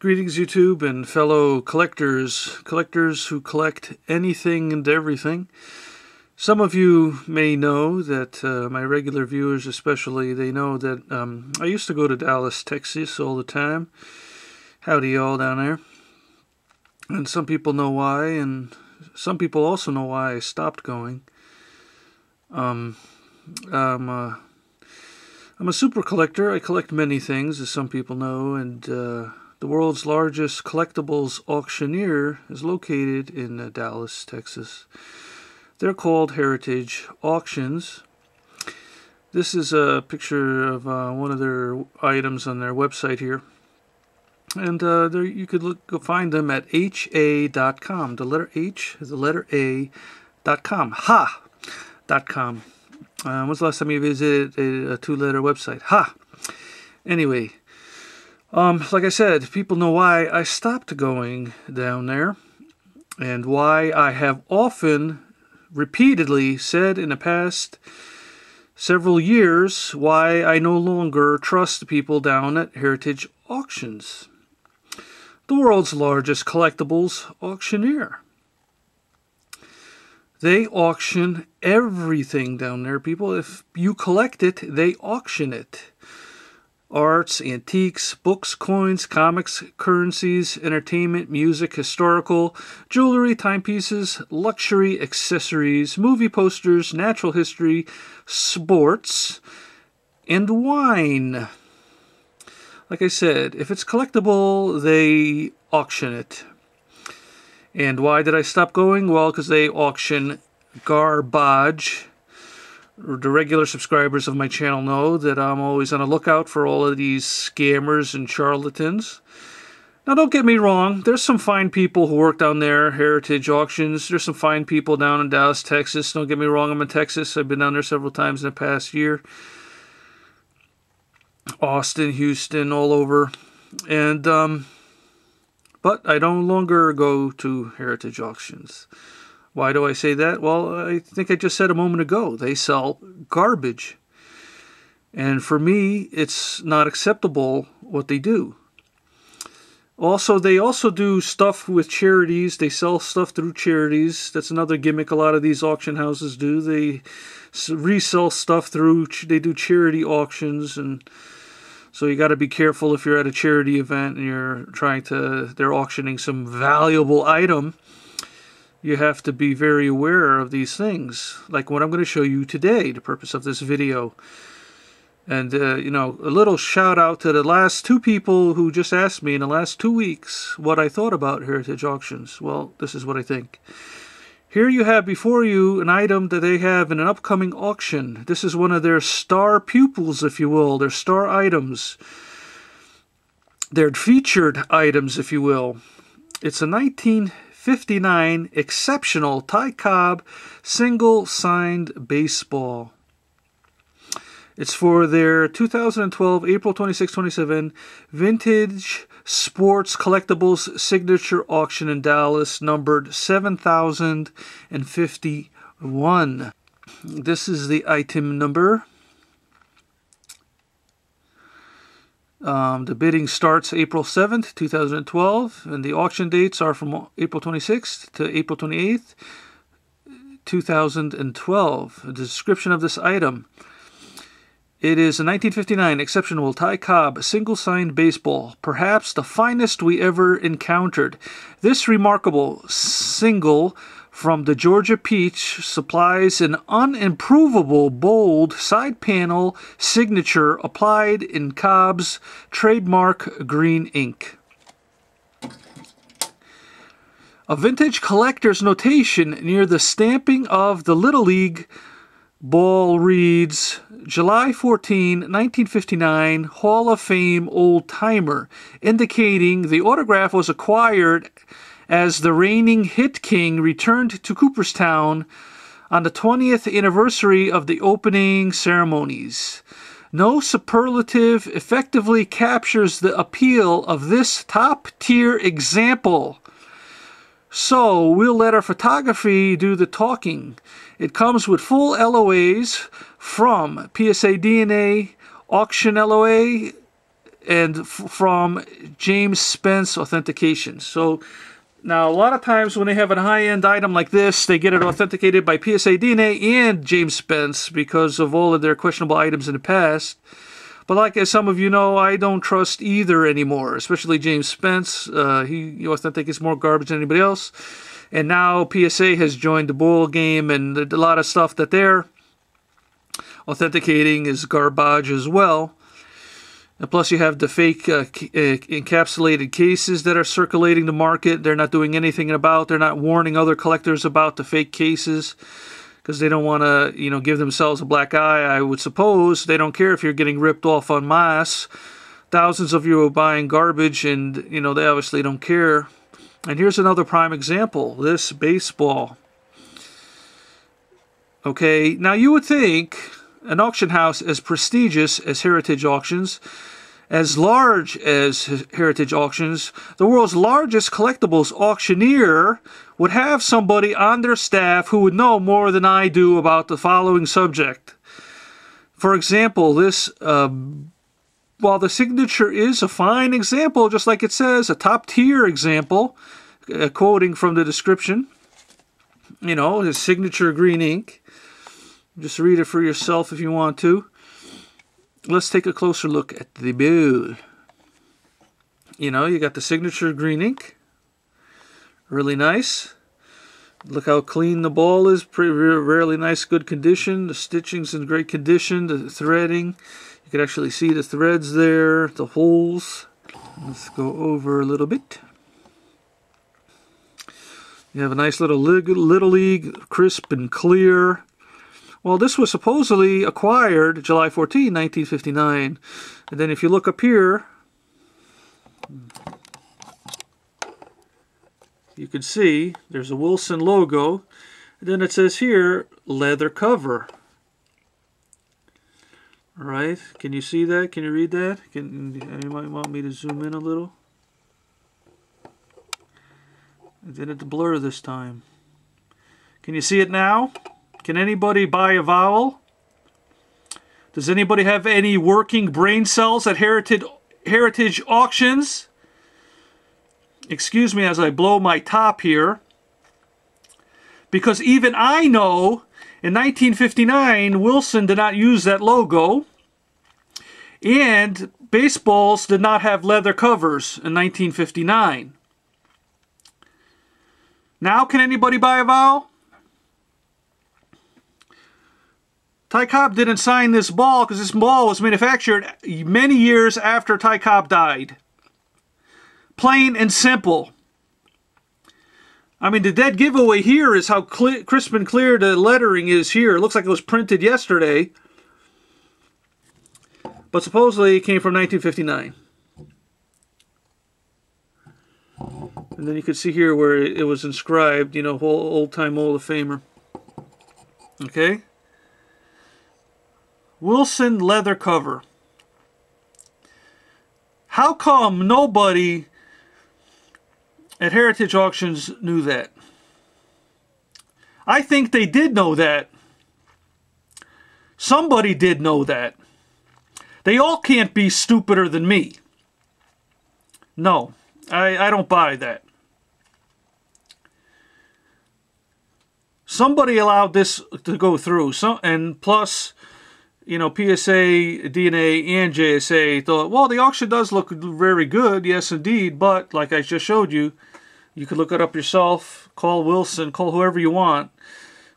Greetings YouTube and fellow collectors who collect anything and everything. Some of you may know that, my regular viewers especially, they know that I used to go to Dallas, Texas all the time. Howdy y'all down there. And some people know why, and some people also know why I stopped going. I'm a super collector. I collect many things, as some people know, and the world's largest collectibles auctioneer is located in Dallas, Texas. They're called Heritage Auctions. This is a picture of one of their items on their website here. And there you could go find them at ha.com. The letter H, the letter A.com. Ha.com. When's the last time you visited a two-letter website? Ha! Anyway. Like I said, people know why I stopped going down there, and why I have often, repeatedly said in the past several years why I no longer trust the people down at Heritage Auctions, the world's largest collectibles auctioneer. They auction everything down there, people. If you collect it, they auction it. Arts, antiques, books, coins, comics, currencies, entertainment, music, historical, jewelry, timepieces, luxury accessories, movie posters, natural history, sports, and wine. Like I said, if it's collectible, they auction it. And why did I stop going? Well, because they auction garbage. The regular subscribers of my channel know that I'm always on the lookout for all of these scammers and charlatans. Now, don't get me wrong. There's some fine people who work down there, Heritage Auctions. There's some fine people down in Dallas, Texas. Don't get me wrong. I'm in Texas. I've been down there several times in the past year. Austin, Houston, all over. And, but I no longer go to Heritage Auctions. Why do I say that? Well, I think I just said a moment ago, they sell garbage. And for me, it's not acceptable what they do. Also, they also do stuff with charities. They sell stuff through charities. That's another gimmick a lot of these auction houses do. They resell stuff through, they do charity auctions. And so you got to be careful if you're at a charity event and they're auctioning some valuable item. You have to be very aware of these things, like what I'm going to show you today, the purpose of this video. And, you know, a little shout out to the last two people who just asked me in the last 2 weeks what I thought about Heritage Auctions. Well, this is what I think. Here you have before you an item that they have in an upcoming auction. This is one of their star pupils, if you will, their star items. Their featured items, if you will. It's a 1959 exceptional Ty Cobb single signed baseball. It's for their 2012 April 26-27 Vintage Sports Collectibles Signature Auction in Dallas, numbered 7051. This is the item number. The bidding starts April 7th, 2012, and the auction dates are from April 26th to April 28th, 2012. The description of this item. It is a 1959 exceptional Ty Cobb single-signed baseball, perhaps the finest we ever encountered. This remarkable single from the Georgia Peach supplies an unimprovable bold side panel signature applied in Cobb's trademark green ink. A vintage collector's notation near the stamping of the Little League ball reads, July 14, 1959, Hall of Fame Old Timer, indicating the autograph was acquired as the reigning Hit King returned to Cooperstown on the 20th anniversary of the opening ceremonies. No superlative effectively captures the appeal of this top-tier example. So, we'll let our photography do the talking. It comes with full LOAs from PSA DNA, auction LOA, and from James Spence Authentication. So now a lot of times when they have a high-end item like this, they get it authenticated by PSA DNA and James Spence because of all of their questionable items in the past. But like as some of you know, I don't trust either anymore, especially James Spence. He authenticates more garbage than anybody else. And now PSA has joined the ball game, and a lot of stuff that they're authenticating is garbage as well. And plus you have the fake encapsulated cases that are circulating the market. They're not doing anything about. They're not warning other collectors about the fake cases because they don't want to, you know, give themselves a black eye. I would suppose they don't care if you're getting ripped off en masse. Thousands of you are buying garbage, and you know they obviously don't care. And here's another prime example. This baseball. Okay, now you would think an auction house as prestigious as Heritage Auctions, as large as Heritage Auctions, the world's largest collectibles auctioneer, would have somebody on their staff who would know more than I do about the following subject. For example, this, while the signature is a fine example, just like it says, a top-tier example, quoting from the description, you know, his signature green ink. Just read it for yourself if you want to. Let's take a closer look at the bill. You know, you got the signature green ink. Really nice. Look how clean the ball is. Really nice, good condition. The stitching's in great condition. The threading. You can actually see the threads there. The holes. Let's go over a little bit. You have a nice little League, crisp and clear. Well, this was supposedly acquired July 14, 1959. And then if you look up here, you can see there's a Wilson logo. And then it says here, leather cover. All right, can you see that? Can you read that? You might want me to zoom in a little. I did it blur this time. Can you see it now? Can anybody buy a vowel? Does anybody have any working brain cells at Heritage Auctions? Excuse me as I blow my top here. Because even I know in 1959 Wilson did not use that logo. And baseballs did not have leather covers in 1959. Now can anybody buy a vowel? Ty Cobb didn't sign this ball because this ball was manufactured many years after Ty Cobb died. Plain and simple. I mean, the dead giveaway here is how crisp and clear the lettering is here. It looks like it was printed yesterday. But supposedly it came from 1959. And then you can see here where it was inscribed, you know, old-time Hall of Famer. Okay? Wilson leather cover. How come nobody at Heritage Auctions knew that? I think they did know that. Somebody did know that. They all can't be stupider than me. No, I don't buy that. Somebody allowed this to go through. And plus, you know, PSA, DNA, and JSA thought, well, the auction does look very good, yes indeed, but like I just showed you, you could look it up yourself, call Wilson, call whoever you want,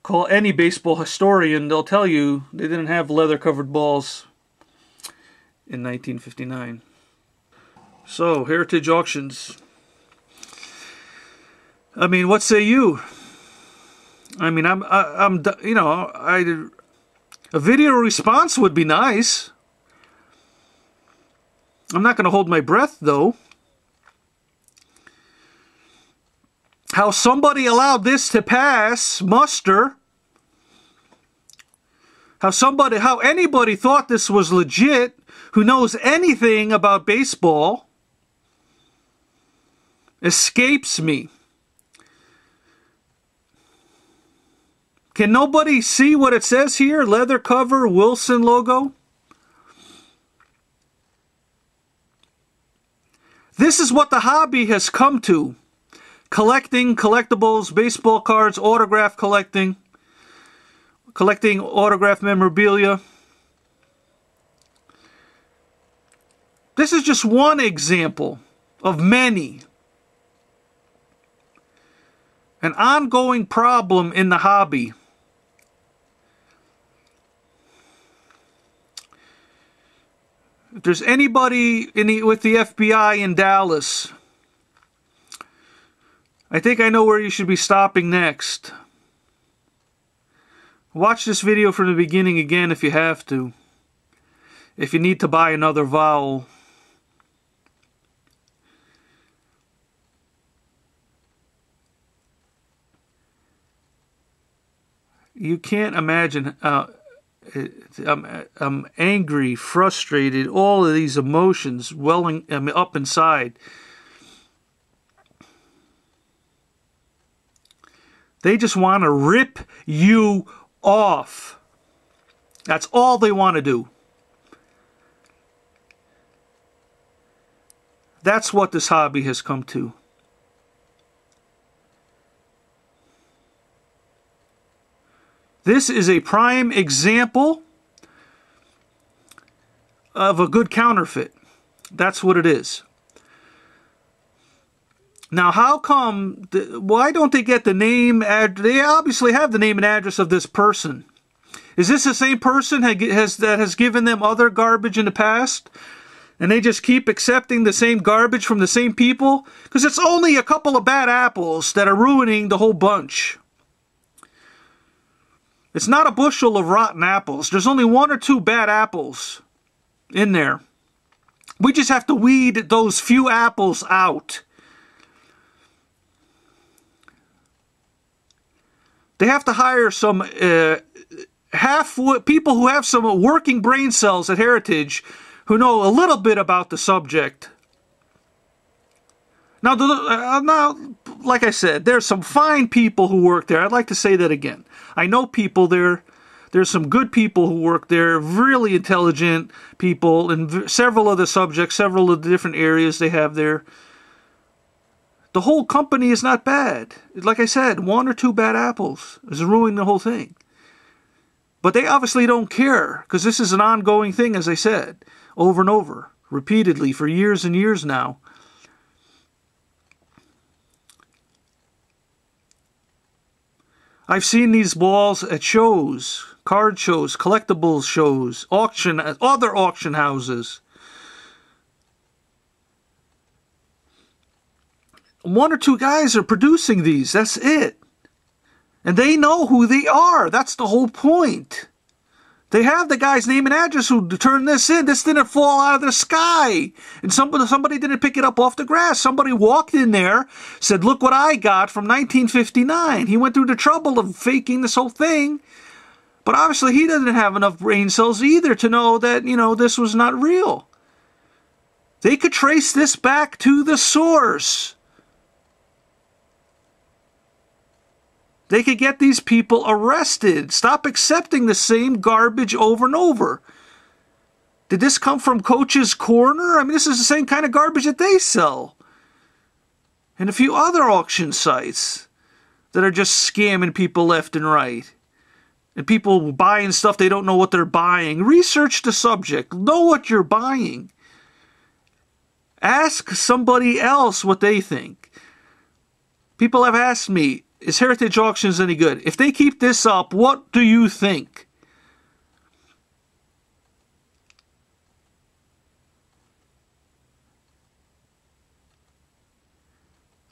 call any baseball historian, they'll tell you they didn't have leather-covered balls in 1959. So, Heritage Auctions. I mean, what say you? I mean, you know, a video response would be nice. I'm not going to hold my breath, though. How somebody allowed this to pass muster. How anybody thought this was legit, who knows anything about baseball, escapes me. Can nobody see what it says here? Leather cover, Wilson logo. This is what the hobby has come to. Collecting collectibles, baseball cards, autograph collecting autograph memorabilia. This is just one example of many. An ongoing problem in the hobby. If there's anybody with the FBI in Dallas, I think I know where you should be stopping next. Watch this video from the beginning again if you have to. If you need to buy another vowel. You can't imagine. I'm angry, frustrated, all of these emotions welling up inside. They just want to rip you off. That's all they want to do. That's what this hobby has come to. This is a prime example of a good counterfeit. That's what it is. Now, how come, why don't they get the name, they obviously have the name and address of this person. Is this the same person that has given them other garbage in the past? And they just keep accepting the same garbage from the same people? Because it's only a couple of bad apples that are ruining the whole bunch. It's not a bushel of rotten apples. There's only one or two bad apples in there. We just have to weed those few apples out. They have to hire some people who have some working brain cells at Heritage who know a little bit about the subject. Now, like I said, there's some fine people who work there. I'd like to say that again. I know people there. There's some good people who work there, really intelligent people in several of the subjects, several of the different areas they have there. The whole company is not bad. Like I said, one or two bad apples is ruining the whole thing. But they obviously don't care, because this is an ongoing thing, as I said, over and over, repeatedly, for years and years now. I've seen these balls at shows, card shows, collectibles shows, other auction houses. One or two guys are producing these, that's it. And they know who they are, that's the whole point. They have the guy's name and address who turned this in. This didn't fall out of the sky. And somebody didn't pick it up off the grass. Somebody walked in there, said, look what I got from 1959. He went through the trouble of faking this whole thing. But obviously he doesn't have enough brain cells either to know that, this was not real. They could trace this back to the source. They could get these people arrested. Stop accepting the same garbage over and over. Did this come from Coach's Corner? I mean, this is the same kind of garbage that they sell. And a few other auction sites that are just scamming people left and right. And people buying stuff they don't know what they're buying. Research the subject. Know what you're buying. Ask somebody else what they think. People have asked me, is Heritage Auctions any good? If they keep this up, what do you think?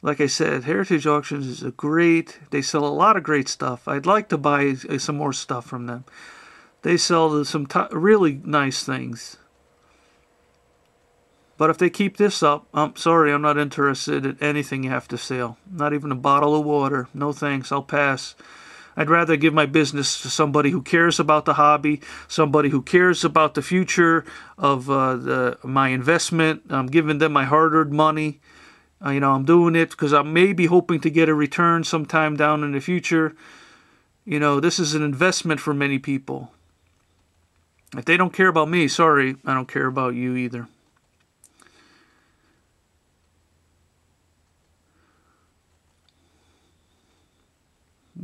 Like I said, Heritage Auctions is they sell a lot of great stuff. I'd like to buy some more stuff from them. They sell some really nice things. But if they keep this up, I'm sorry, I'm not interested in anything you have to sell. Not even a bottle of water. No thanks, I'll pass. I'd rather give my business to somebody who cares about the hobby, somebody who cares about the future of my investment. I'm giving them my hard-earned money. I'm doing it because I'm maybe hoping to get a return sometime down in the future. This is an investment for many people. If they don't care about me, sorry, I don't care about you either.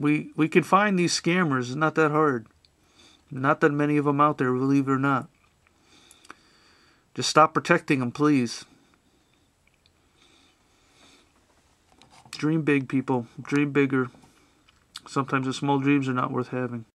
We can find these scammers. It's not that hard. Not that many of them out there, believe it or not. Just stop protecting them, please. Dream big, people. Dream bigger. Sometimes the small dreams are not worth having.